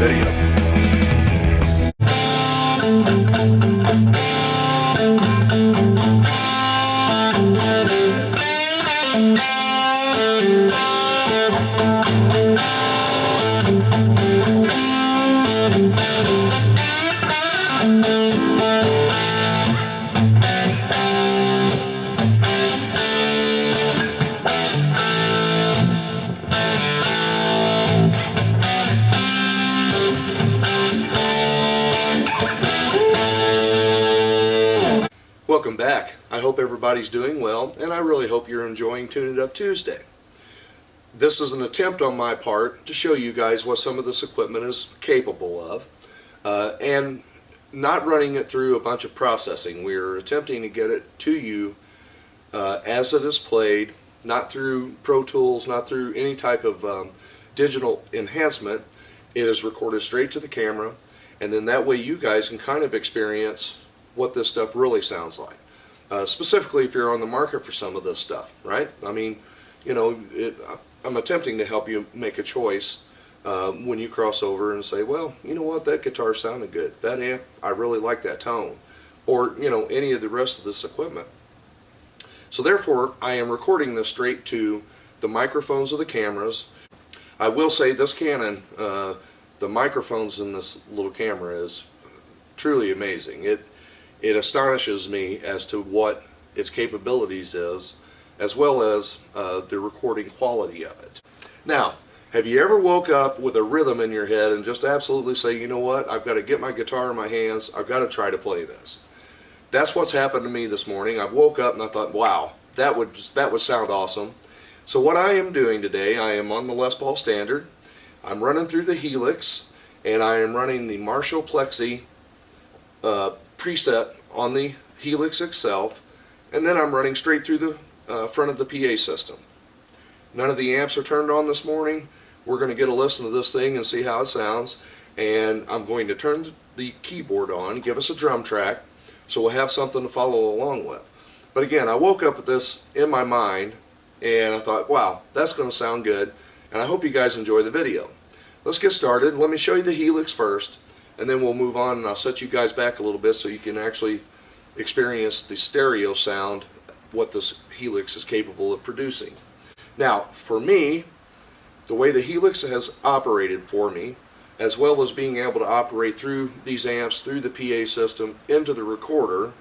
video. Welcome back. I hope everybody's doing well, and I really hope you're enjoying Tune It Up Tuesday. This is an attempt on my part to show you guys what some of this equipment is capable of, and not running it through a bunch of processing. We're attempting to get it to you as it is played, not through Pro Tools, not through any type of digital enhancement. It is recorded straight to the camera, and then that way you guys can kind of experience what this stuff really sounds like. Specifically if you're on the market for some of this stuff, right? I mean, you know, I'm attempting to help you make a choice when you cross over and say, well, you know what, that guitar sounded good. That amp, I really like that tone. Or, you know, any of the rest of this equipment. So therefore, I am recording this straight to the microphones of the cameras. I will say this Canon, the microphones in this little camera is truly amazing. It astonishes me as to what its capabilities is, as well as the recording quality of it. Now, have you ever woke up with a rhythm in your head and just absolutely say, you know what, I've got to get my guitar in my hands, I've got to try to play this? That's what's happened to me this morning. I woke up and I thought, wow, that would sound awesome. So what I am doing today, I am on the Les Paul Standard, I'm running through the Helix, and I am running the Marshall Plexi preset on the Helix itself, and then I'm running straight through the front of the PA system. None of the amps are turned on this morning. We're going to get a listen to this thing and see how it sounds, and I'm going to turn the keyboard on, give us a drum track, so we'll have something to follow along with. But again, I woke up with this in my mind and I thought, wow, that's going to sound good, and I hope you guys enjoy the video. Let's get started. Let me show you the Helix first, and then we'll move on, and I'll set you guys back a little bit so you can actually experience the stereo sound, what this Helix is capable of producing. Now, for me, the way the Helix has operated for me, as well as being able to operate through these amps, through the PA system, into the recorder,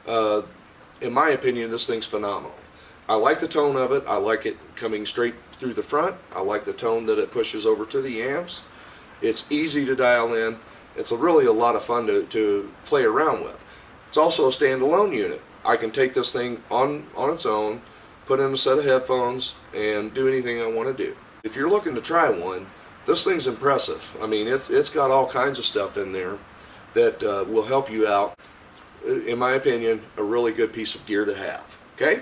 in my opinion, this thing's phenomenal. I like the tone of it. I like it coming straight through the front. I like the tone that it pushes over to the amps. It's easy to dial in. It's really a lot of fun to play around with. It's also a standalone unit. I can take this thing on its own, put in a set of headphones, and do anything I want to do. If you're looking to try one, this thing's impressive. I mean, it's got all kinds of stuff in there that will help you out. In my opinion, a really good piece of gear to have. Okay?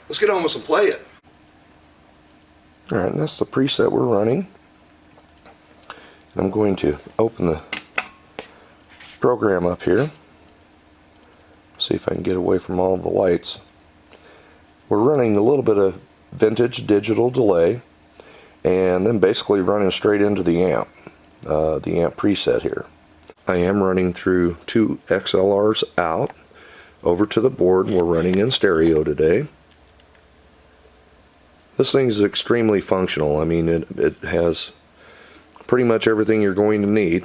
Let's get on with some playing. Alright, and that's the preset we're running. I'm going to open the program up here. See if I can get away from all the lights. We're running a little bit of vintage digital delay, and then basically running straight into the amp preset here. I am running through two XLRs out over to the board. We're running in stereo today. This thing is extremely functional. I mean, it has pretty much everything you're going to need.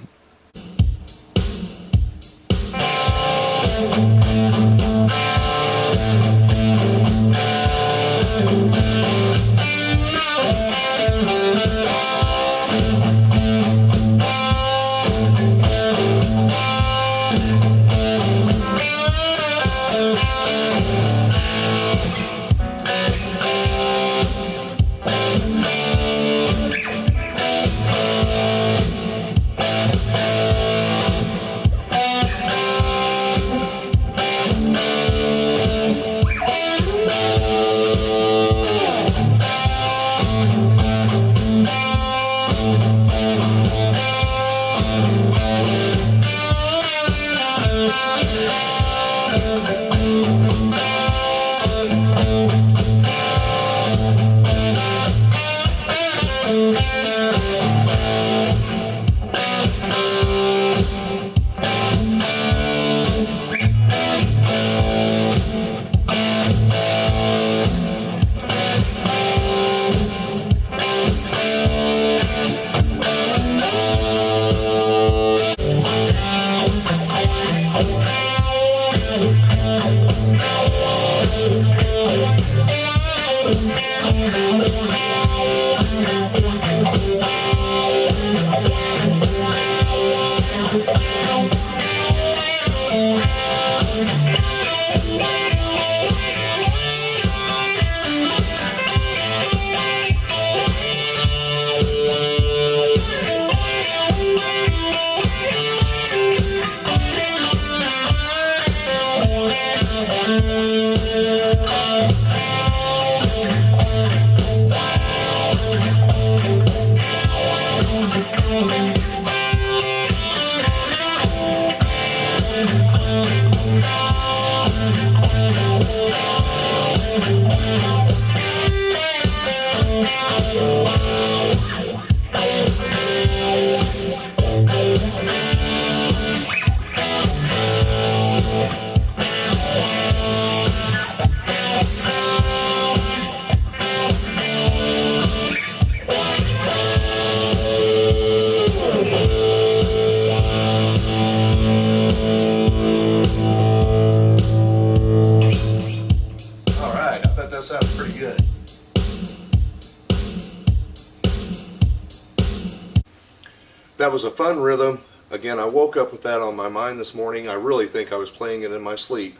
was a fun rhythm. Again, I woke up with that on my mind this morning. I really think I was playing it in my sleep.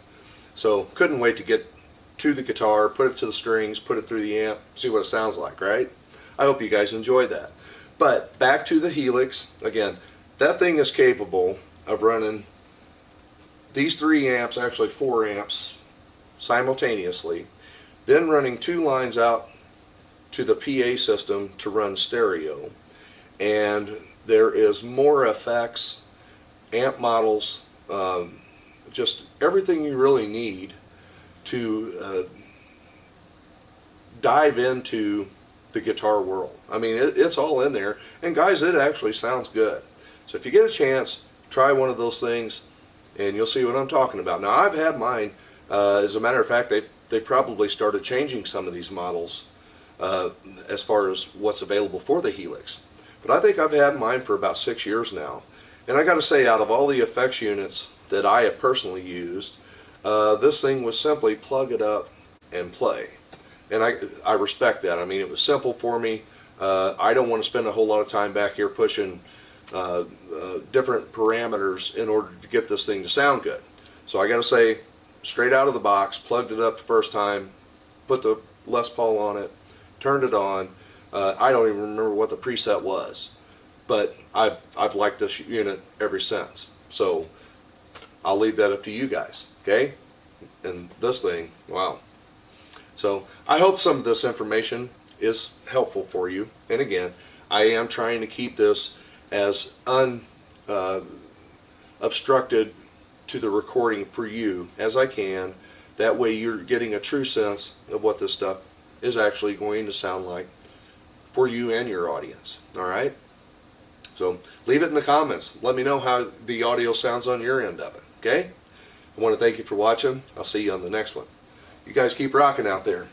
So couldn't wait to get to the guitar, put it to the strings, put it through the amp, see what it sounds like, right? I hope you guys enjoyed that. But back to the Helix. Again, that thing is capable of running these 3 amps, actually 4 amps, simultaneously, then running 2 lines out to the PA system to run stereo. And there is more effects, amp models, just everything you really need to dive into the guitar world. I mean, it's all in there, and guys, it actually sounds good. So if you get a chance, try one of those things and you'll see what I'm talking about. Now, I've had mine, as a matter of fact, they probably started changing some of these models as far as what's available for the Helix. But I think I've had mine for about 6 years now. And I got to say, out of all the effects units that I have personally used, this thing was simply plug it up and play. And I respect that. I mean, it was simple for me. I don't want to spend a whole lot of time back here pushing different parameters in order to get this thing to sound good. So I got to say, straight out of the box, plugged it up the first time, put the Les Paul on it, turned it on. I don't even remember what the preset was, but I've liked this unit ever since. So I'll leave that up to you guys, okay? And this thing, wow. So I hope some of this information is helpful for you. And again, I am trying to keep this as unobstructed to the recording for you as I can. That way you're getting a true sense of what this stuff is actually going to sound like for you and your audience. Alright? So leave it in the comments. Let me know how the audio sounds on your end of it. Okay? I want to thank you for watching. I'll see you on the next one. You guys keep rocking out there.